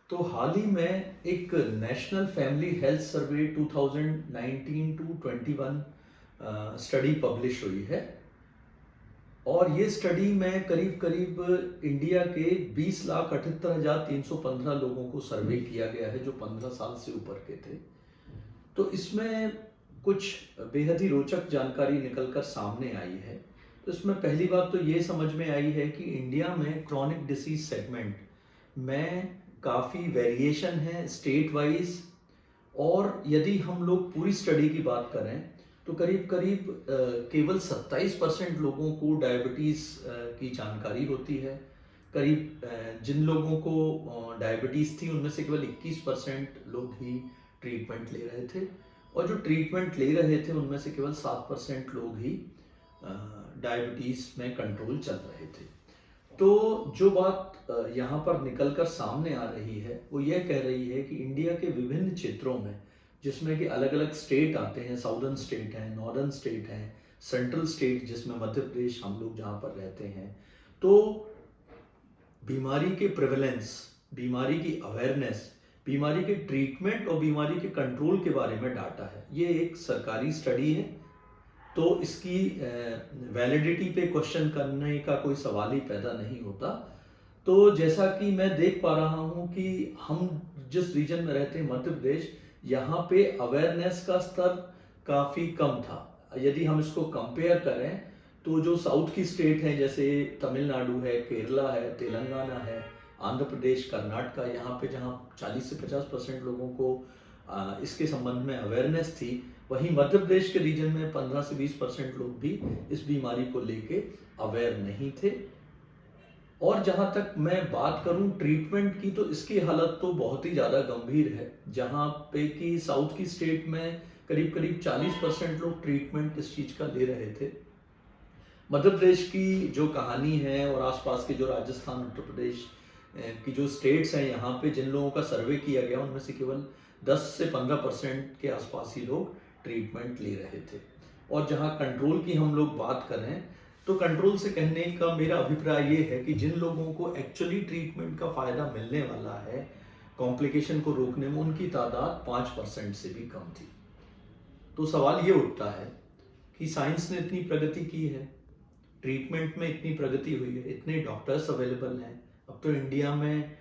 तो हाल ही में एक national family health survey 2019 to 21 study publish हुई है। और ये स्टडी में करीब करीब इंडिया के 20,78,315 लोगों को सर्वे किया गया है जो 15 साल से ऊपर के थे। तो इसमें कुछ बेहद ही रोचक जानकारी निकलकर सामने आई है। तो इसमें पहली बात तो ये समझ में आई है कि इंडिया में क्रॉनिक डिसीज सेगमेंट में काफ़ी वेरिएशन है स्टेट वाइज। और यदि हम लोग पूरी स्टडी की बात करें तो करीब करीब केवल 27% लोगों को डायबिटीज़ की जानकारी होती है। करीब जिन लोगों को डायबिटीज़ थी उनमें से केवल 21% लोग ही ट्रीटमेंट ले रहे थे, और जो ट्रीटमेंट ले रहे थे उनमें से केवल 7% लोग ही डायबिटीज़ में कंट्रोल चल रहे थे। तो जो बात यहाँ पर निकलकर सामने आ रही है वो यह कह रही है कि इंडिया के विभिन्न क्षेत्रों में, जिसमें कि अलग अलग स्टेट आते हैं, साउदर्न स्टेट हैं, नॉर्दर्न स्टेट हैं, सेंट्रल स्टेट जिसमें मध्य प्रदेश हम लोग जहाँ पर रहते हैं, तो बीमारी के प्रेवलेंस, बीमारी की अवेयरनेस, बीमारी के ट्रीटमेंट और बीमारी के कंट्रोल के बारे में डाटा है। ये एक सरकारी स्टडी है, तो इसकी वैलिडिटी पे क्वेश्चन करने का कोई सवाल ही पैदा नहीं होता। तो जैसा कि मैं देख पा रहा हूँ कि हम जिस रीजन में रहते हैं मध्य प्रदेश, यहाँ पे अवेयरनेस का स्तर काफ़ी कम था। यदि हम इसको कंपेयर करें तो जो साउथ की स्टेट हैं जैसे तमिलनाडु है, केरला है, तेलंगाना है, आंध्र प्रदेश, कर्नाटका, यहाँ पे जहाँ 40 से 50% लोगों को इसके संबंध में अवेयरनेस थी, वहीं मध्य प्रदेश के रीजन में 15 से 20% लोग भी इस बीमारी को लेके अवेयर नहीं थे। और जहाँ तक मैं बात करूँ ट्रीटमेंट की, तो इसकी हालत तो बहुत ही ज़्यादा गंभीर है, जहाँ पे कि साउथ की स्टेट में करीब करीब 40% लोग ट्रीटमेंट इस चीज़ का ले रहे थे। मध्य प्रदेश की जो कहानी है और आसपास के जो राजस्थान, उत्तर प्रदेश की जो स्टेट्स हैं, यहाँ पे जिन लोगों का सर्वे किया गया उनमें से केवल 10 से 15% के आसपास ही लोग ट्रीटमेंट ले रहे थे। और जहाँ कंट्रोल की हम लोग बात करें तो कंट्रोल से कहने का मेरा अभिप्राय ये है कि जिन लोगों को एक्चुअली ट्रीटमेंट का फ़ायदा मिलने वाला है कॉम्प्लिकेशन को रोकने में, उनकी तादाद 5% से भी कम थी। तो सवाल ये उठता है कि साइंस ने इतनी प्रगति की है, ट्रीटमेंट में इतनी प्रगति हुई है, इतने डॉक्टर्स अवेलेबल हैं। अब तो इंडिया में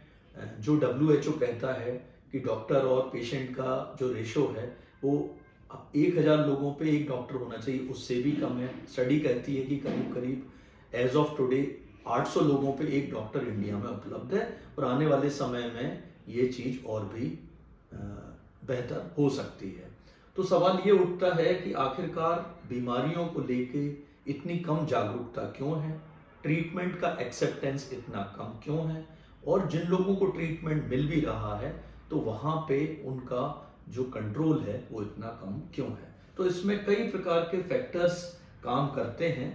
जो WHO कहता है कि डॉक्टर और पेशेंट का जो रेशो है वो अब 1000 लोगों पे एक डॉक्टर होना चाहिए, उससे भी कम है। स्टडी कहती है कि करीब करीब एज ऑफ टुडे 800 लोगों पे एक डॉक्टर इंडिया में उपलब्ध है, और आने वाले समय में ये चीज़ और भी बेहतर हो सकती है। तो सवाल ये उठता है कि आखिरकार बीमारियों को लेके इतनी कम जागरूकता क्यों है, ट्रीटमेंट का एक्सेप्टेंस इतना कम क्यों है, और जिन लोगों को ट्रीटमेंट मिल भी रहा है तो वहाँ पे उनका जो कंट्रोल है वो इतना कम क्यों है। तो इसमें कई प्रकार के फैक्टर्स काम करते हैं।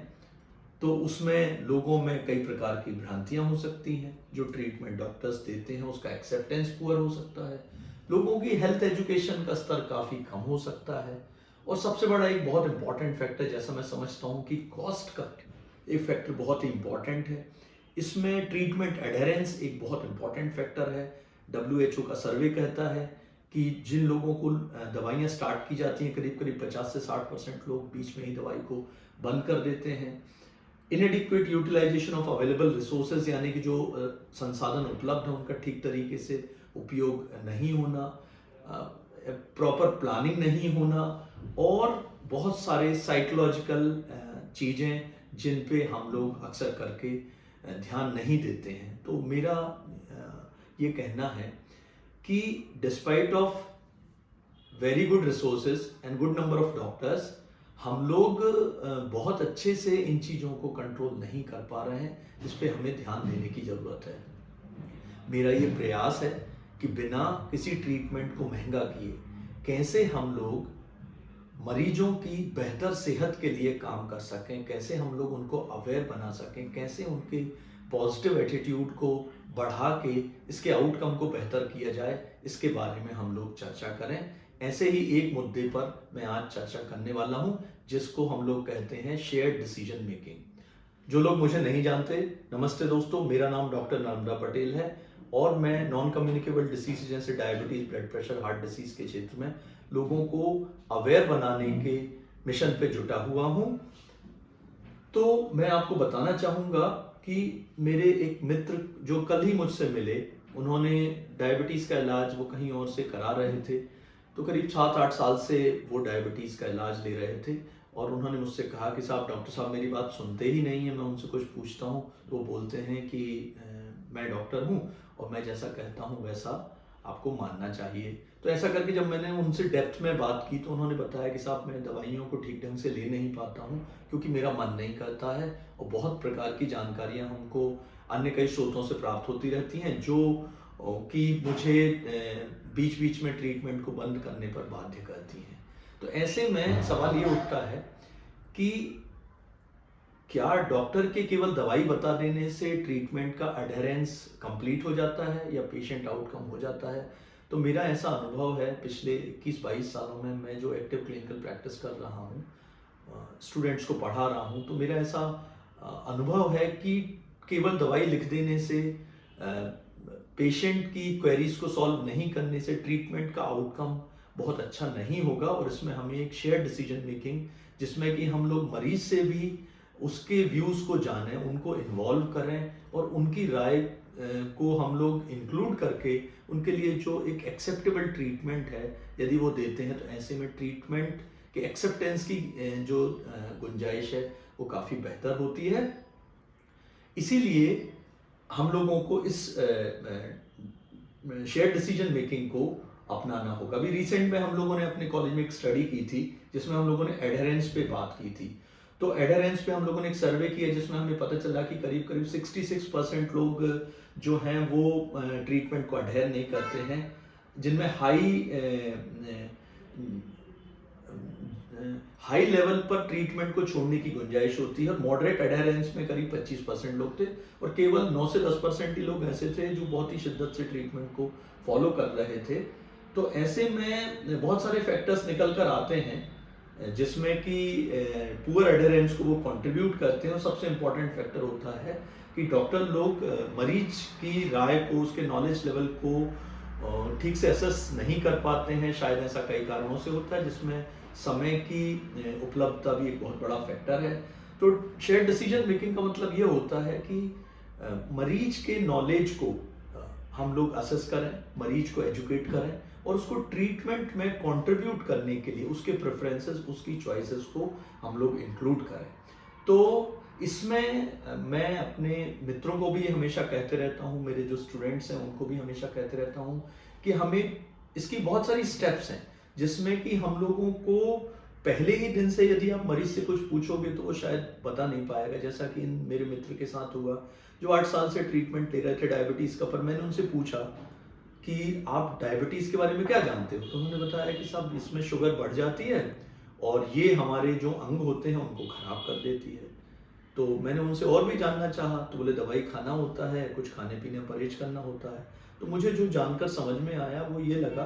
तो उसमें लोगों में कई प्रकार की भ्रांतियां हो सकती हैं, जो ट्रीटमेंट डॉक्टर्स देते हैं उसका एक्सेप्टेंस पुअर हो सकता है, लोगों की हेल्थ एजुकेशन का स्तर काफ़ी कम हो सकता है, और सबसे बड़ा एक बहुत इंपॉर्टेंट फैक्टर जैसा मैं समझता हूँ कि कॉस्ट का एक फैक्टर बहुत ही इंपॉर्टेंट है। इसमें ट्रीटमेंट एडहेरेंस एक बहुत इंपॉर्टेंट फैक्टर है। WHO का सर्वे कहता है कि जिन लोगों को दवाइयाँ स्टार्ट की जाती हैं करीब करीब 50 से 60% लोग बीच में ही दवाई को बंद कर देते हैं। Inadequate utilization of available resources, यानी कि जो संसाधन उपलब्ध हैं उनका ठीक तरीके से उपयोग नहीं होना, प्रॉपर प्लानिंग नहीं होना, और बहुत सारे साइकोलॉजिकल चीज़ें जिन पे हम लोग अक्सर करके ध्यान नहीं देते हैं। तो मेरा ये कहना है कि despite of very good resources and good number of doctors, हम लोग बहुत अच्छे से इन चीज़ों को कंट्रोल नहीं कर पा रहे हैं। इस पे हमें ध्यान देने की ज़रूरत है। मेरा ये प्रयास है कि बिना किसी ट्रीटमेंट को महंगा किए कैसे हम लोग मरीजों की बेहतर सेहत के लिए काम कर सकें, कैसे हम लोग उनको अवेयर बना सकें, कैसे उनके पॉजिटिव एटीट्यूड को बढ़ा के इसके आउटकम को बेहतर किया जाए, इसके बारे में हम लोग चर्चा करें। ऐसे ही एक मुद्दे पर मैं आज चर्चा करने वाला हूं, जिसको हम लोग कहते हैं शेयर्ड डिसीजन मेकिंग। जो लोग मुझे नहीं जानते, नमस्ते दोस्तों, मेरा नाम डॉक्टर नर्मदा पटेल है और मैं नॉन कम्युनिकेबल डिसीज जैसे diabetes, blood pressure, heart disease के क्षेत्र में लोगों को अवेयर बनाने के मिशन पे जुटा हुआ हूँ। तो मैं आपको बताना चाहूँगा कि मेरे एक मित्र जो कल ही मुझसे मिले, उन्होंने डायबिटीज़ का इलाज वो कहीं और से करा रहे थे। तो करीब 7-8 साल से वो डायबिटीज़ का इलाज ले रहे थे और उन्होंने मुझसे कहा कि साहब, डॉक्टर साहब मेरी बात सुनते ही नहीं हैं, मैं उनसे कुछ पूछता हूँ तो वो बोलते हैं कि मैं डॉक्टर हूँ और मैं जैसा कहता हूँ वैसा आपको मानना चाहिए। तो ऐसा करके जब मैंने उनसे डेप्थ में बात की तो उन्होंने बताया कि साहब, मैं दवाइयों को ठीक ढंग से ले नहीं पाता हूँ क्योंकि मेरा मन नहीं करता है और बहुत प्रकार की जानकारियाँ हमको अन्य कई स्रोतों से प्राप्त होती रहती हैं जो कि मुझे बीच बीच में ट्रीटमेंट को बंद करने पर बाध्य करती हैं। तो ऐसे में सवाल ये उठता है कि क्या डॉक्टर के केवल दवाई बता देने से ट्रीटमेंट का अडेरेंस कंप्लीट हो जाता है या पेशेंट आउटकम हो जाता है? तो मेरा ऐसा अनुभव है पिछले 21-22 सालों में मैं जो एक्टिव क्लिनिकल प्रैक्टिस कर रहा हूँ, स्टूडेंट्स को पढ़ा रहा हूँ, तो मेरा ऐसा अनुभव है कि केवल दवाई लिख देने से, पेशेंट की क्वेरीज को सॉल्व नहीं करने से ट्रीटमेंट का आउटकम बहुत अच्छा नहीं होगा और इसमें हमें एक शेयर डिसीजन मेकिंग, जिसमें कि हम लोग मरीज से भी उसके व्यूज़ को जानें, उनको इन्वॉल्व करें और उनकी राय को हम लोग इंक्लूड करके उनके लिए जो एक एक्सेप्टेबल ट्रीटमेंट है यदि वो देते हैं, तो ऐसे में ट्रीटमेंट के एक्सेप्टेंस की जो गुंजाइश है वो काफ़ी बेहतर होती है। इसीलिए हम लोगों को इस शेयर डिसीजन मेकिंग को अपनाना होगा। अभी रिसेंट में हम लोगों ने अपने कॉलेज में एक स्टडी की थी जिसमें हम लोगों ने एडहेरेंस पे बात की थी। तो एडहेरेंस पे हम लोगों ने एक सर्वे किया जिसमें हमें पता चला कि करीब करीब 66% लोग जो हैं वो ट्रीटमेंट को अडहेर नहीं करते हैं, जिनमें हाई लेवल पर ट्रीटमेंट को छोड़ने की गुंजाइश होती है और मॉडरेट एडहेरेंस में करीब 25% लोग थे और केवल 9 से 10% ही लोग ऐसे थे जो बहुत ही शिद्दत से ट्रीटमेंट को फॉलो कर रहे थे। तो ऐसे में बहुत सारे फैक्टर्स निकल कर आते हैं जिसमें कि पुअर एडहेरेंस को वो कंट्रीब्यूट करते हैं और सबसे इम्पोर्टेंट फैक्टर होता है कि डॉक्टर लोग मरीज की राय को, उसके नॉलेज लेवल को ठीक से असेस नहीं कर पाते हैं। शायद ऐसा कई कारणों से होता है जिसमें समय की उपलब्धता भी एक बहुत बड़ा फैक्टर है। तो शेयर डिसीजन मेकिंग का मतलब ये होता है कि मरीज के नॉलेज को हम लोग असेस करें, मरीज को एजुकेट करें और उसको ट्रीटमेंट में कंट्रीब्यूट करने के लिए उसके प्रेफरेंसेस, उसकी चॉइसेस को हम लोग इंक्लूड करें। तो इसमें मैं अपने मित्रों को भी हमेशा कहते रहता हूँ, मेरे जो स्टूडेंट्स हैं उनको भी हमेशा कहते रहता हूँ कि हमें इसकी बहुत सारी स्टेप्स हैं जिसमें कि हम लोगों को पहले ही दिन से यदि आप मरीज से कुछ पूछोगे तो वो शायद बता नहीं पाएगा। जैसा कि मेरे मित्र के साथ हुआ जो 8 साल से ट्रीटमेंट ले रहे थे डायबिटीज़ का, पर मैंने उनसे पूछा कि आप डायबिटीज़ के बारे में क्या जानते हो? तो उन्होंने बताया कि साहब, इसमें शुगर बढ़ जाती है और ये हमारे जो अंग होते हैं उनको खराब कर देती है। तो मैंने उनसे और भी जानना चाहा तो बोले दवाई खाना होता है, कुछ खाने पीने परहेज करना होता है। तो मुझे जो जानकर समझ में आया वो ये लगा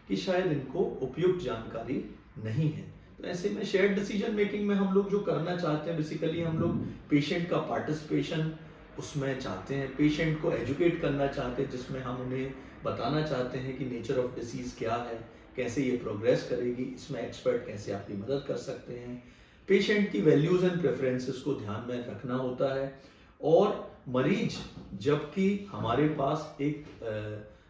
कि शायद इनको उपयुक्त जानकारी नहीं है। तो ऐसे में शेयर्ड डिसीजन मेकिंग में हम लोग जो करना चाहते हैं, बेसिकली हम लोग पेशेंट का पार्टिसिपेशन उसमें चाहते हैं, पेशेंट को एजुकेट करना चाहते हैं, जिसमें हम उन्हें बताना चाहते हैं कि नेचर ऑफ डिसीज़ क्या है, कैसे ये प्रोग्रेस करेगी, इसमें एक्सपर्ट कैसे आपकी मदद कर सकते हैं। पेशेंट की वैल्यूज़ एंड प्रेफरेंसेस को ध्यान में रखना होता है और मरीज जबकि हमारे पास एक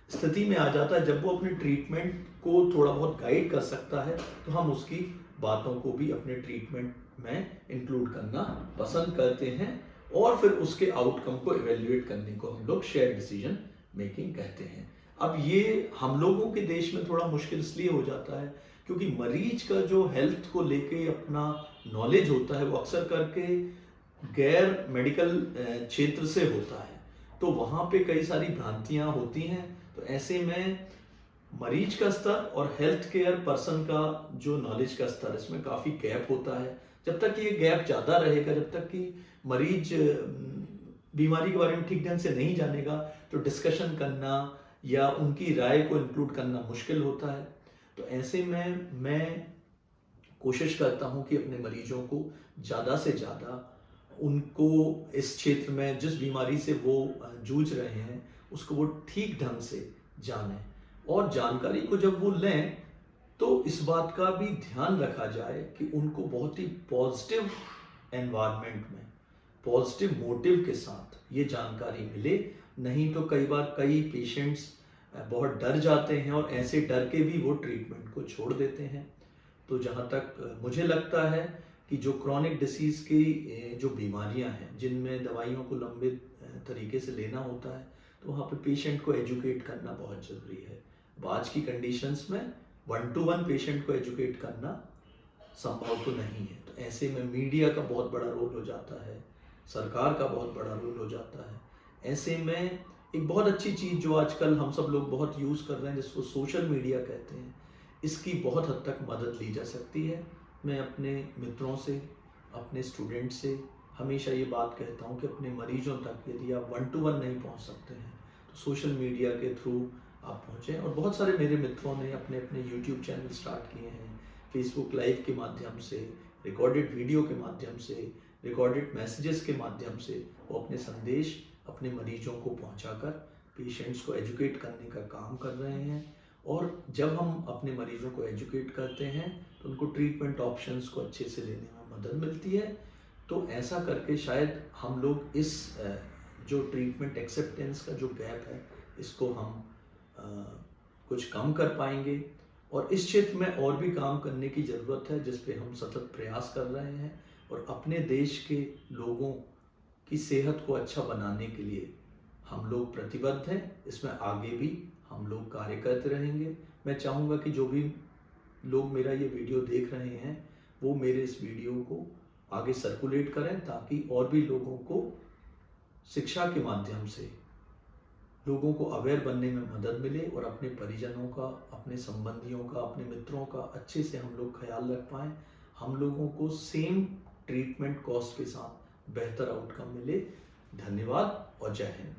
स्थिति में आ जाता है जब वो अपने ट्रीटमेंट को थोड़ा बहुत गाइड कर सकता है, तो हम उसकी बातों को भी अपने ट्रीटमेंट में इंक्लूड करना पसंद करते हैं और फिर उसके आउटकम को इवेल्युएट करने को हम लोग शेयर डिसीजन मेकिंग कहते हैं। अब ये हम लोगों के देश में थोड़ा मुश्किल इसलिए हो जाता है क्योंकि मरीज का जो हेल्थ को लेके अपना नॉलेज होता है वो अक्सर करके गैर मेडिकल क्षेत्र से होता है, तो वहाँ पे कई सारी भ्रांतियाँ होती हैं। तो ऐसे में मरीज का स्तर और हेल्थ केयर पर्सन का जो नॉलेज का स्तर, इसमें काफ़ी गैप होता है। जब तक ये गैप ज़्यादा रहेगा, जब तक कि मरीज बीमारी के बारे में ठीक ढंग से नहीं जानेगा, तो डिस्कशन करना या उनकी राय को इंक्लूड करना मुश्किल होता है। तो ऐसे में मैं कोशिश करता हूँ कि अपने मरीजों को ज़्यादा से ज़्यादा उनको इस क्षेत्र में जिस बीमारी से वो जूझ रहे हैं उसको वो ठीक ढंग से जाने, और जानकारी को जब वो लें तो इस बात का भी ध्यान रखा जाए कि उनको बहुत ही पॉजिटिव एनवायरनमेंट में, पॉजिटिव मोटिव के साथ ये जानकारी मिले। नहीं तो कई बार कई पेशेंट्स बहुत डर जाते हैं और ऐसे डर के भी वो ट्रीटमेंट को छोड़ देते हैं। तो जहाँ तक मुझे लगता है कि जो क्रॉनिक डिसीज़ की जो बीमारियाँ हैं जिनमें दवाइयों को लंबे तरीके से लेना होता है, तो वहाँ पे पेशेंट को एजुकेट करना बहुत ज़रूरी है। अब आज की कंडीशंस में 1 to 1 पेशेंट को एजुकेट करना संभव तो नहीं है, तो ऐसे में मीडिया का बहुत बड़ा रोल हो जाता है, सरकार का बहुत बड़ा रोल हो जाता है। ऐसे में एक बहुत अच्छी चीज़ जो आजकल हम सब लोग बहुत यूज़ कर रहे हैं जिसको सोशल मीडिया कहते हैं, इसकी बहुत हद तक मदद ली जा सकती है। मैं अपने मित्रों से, अपने स्टूडेंट से हमेशा ये बात कहता हूँ कि अपने मरीजों तक यदि आप 1 to 1 नहीं पहुँच सकते हैं तो सोशल मीडिया के थ्रू आप पहुँचें। और बहुत सारे मेरे मित्रों ने अपने अपने यूट्यूब चैनल स्टार्ट किए हैं, फेसबुक लाइव के माध्यम से, रिकॉर्डेड वीडियो के माध्यम से, रिकॉर्डेड मैसेजेस के माध्यम से वो अपने संदेश अपने मरीजों को पहुंचाकर पेशेंट्स को एजुकेट करने का काम कर रहे हैं। और जब हम अपने मरीजों को एजुकेट करते हैं तो उनको ट्रीटमेंट ऑप्शंस को अच्छे से लेने में मदद मिलती है। तो ऐसा करके शायद हम लोग इस जो ट्रीटमेंट एक्सेप्टेंस का जो गैप है इसको हम कुछ कम कर पाएंगे। और इस क्षेत्र में और भी काम करने की ज़रूरत है जिस पे हम सतत प्रयास कर रहे हैं, और अपने देश के लोगों की सेहत को अच्छा बनाने के लिए हम लोग प्रतिबद्ध हैं। इसमें आगे भी हम लोग कार्य करते रहेंगे। मैं चाहूँगा कि जो भी लोग मेरा ये वीडियो देख रहे हैं वो मेरे इस वीडियो को आगे सर्कुलेट करें ताकि और भी लोगों को शिक्षा के माध्यम से लोगों को अवेयर बनने में मदद मिले और अपने परिजनों का, अपने संबंधियों का, अपने मित्रों का अच्छे से हम लोग ख्याल रख पाएँ। हम लोगों को सेम ट्रीटमेंट कॉस्ट के साथ बेहतर आउटकम मिले। धन्यवाद और जय हिंद।